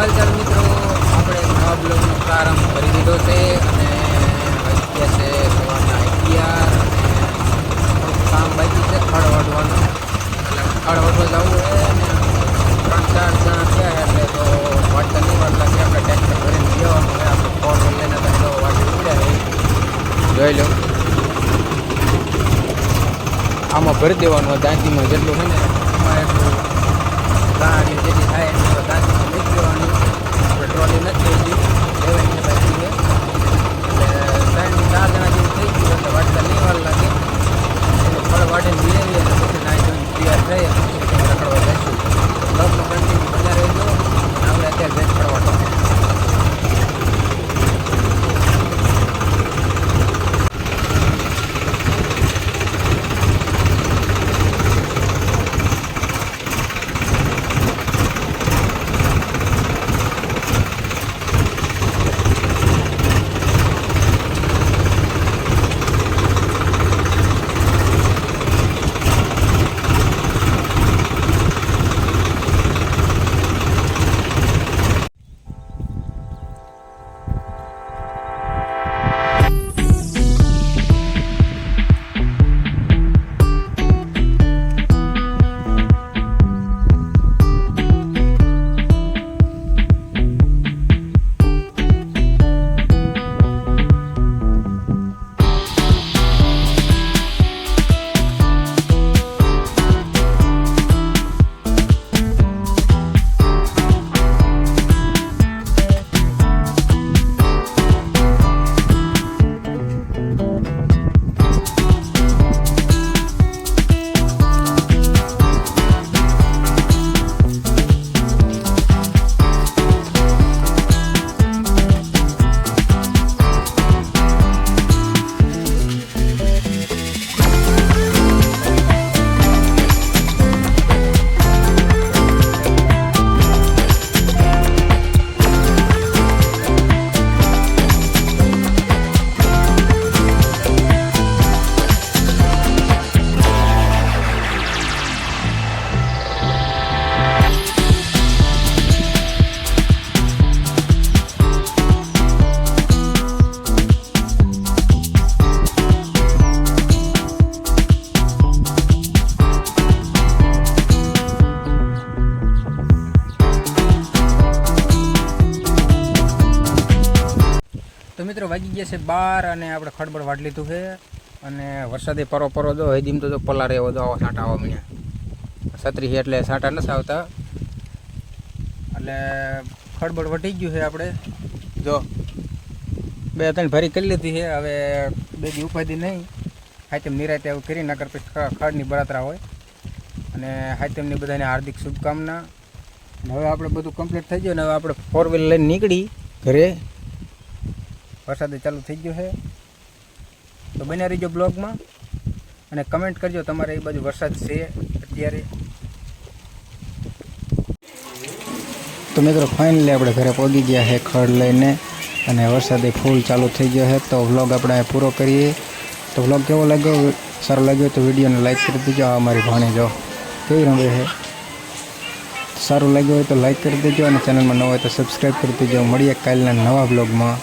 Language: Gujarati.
હાલ ચાલ મિત્રો, આપણે નવા બ્લોગનો પ્રારંભ કરી દીધો છે અને વાગ્યા છે સવારના 11 અને થોડુંક કામ બાકી છે ખડ વાઢવાનું. એટલે ખડ વાઢવા જવું છે અને 3-4 જણા થયા એટલે તો વાટતા નહીં વાર લાગે. આપણે ટ્રેક્ટર ભરીને જવાનું હોય. આપણે 4 વ્હીલ લઈને તો વાટી ઉડ્યા છે, જોઈ લો. આમાં ભરી દેવાનું દાંતીમાં જેટલું છે ને એમાં એટલું ગાડી જેટલી થાય એટલું દાંતીમાં મૂકી દેવાની. આપણે ટ્રોલી નથી હજી લેવાની બાકી છે એટલે 3-4 જણા જેવું થઈ ગયું એટલે વાટતા નહીં વાર લાગે. એનું ફળ વાટીને લઈએ અને પછી નાહી ધોઈને તૈયાર થઈએ પછી રખડવા જઈશું. બ્લોગમાં કન્ટિન્યુ બન્યા રહેજો. આપણે અત્યારે ભેજ ફળવા. તો મિત્રો વાગી ગયા છે 12 અને આપણે ખડબડ વાટ લીધું છે અને વરસાદે પરો દો હજીમ તો પલાર એવો દો આવા સાંટા આવવા મળ્યા. છત્રી છે એટલે સાંટા નથી આવતા. એટલે ખડબડ વટી ગયું છે. આપણે જો 2-3 ભરી કરી લીધી છે. હવે 2 દી ઉપાધી નહીં. હાઈતમ નિરાતે એવું કરી નકર પછી ખડની બળતરા હોય. અને હાઈતમની બધાને હાર્દિક શુભકામના. હવે આપણે બધું કમ્પ્લીટ થઈ ગયું ને હવે આપણે 4 વ્હીલ લઈને નીકળી ઘરે. વરસાદ ચાલુ થઈ ગયો છે તો બન્યા રહીજો બ્લોગમાં અને કમેન્ટ કરજો તમારે એ બાજુ વરસાદ છે અત્યારે. તો મિત્રો ફાઇનલી આપણે ઘરે પહોંચી ગયા છે ખડ લઈને અને વરસાદે ફૂલ ચાલુ થઈ ગયો છે. તો વ્લોગ આપણે પૂરો કરીએ. તો વ્લોગ કેવો લાગ્યો? સારો લાગ્યો તો વિડીયોને લાઈક કરી દેજો. આ અમારી ભાણી જો કેવી રમે છે. સારું લાગ્યું હોય તો લાઈક કરી દેજો અને ચેનલમાં ન હોય તો સબસ્ક્રાઈબ કરી દેજો. મળીએ કાલના નવા બ્લોગમાં.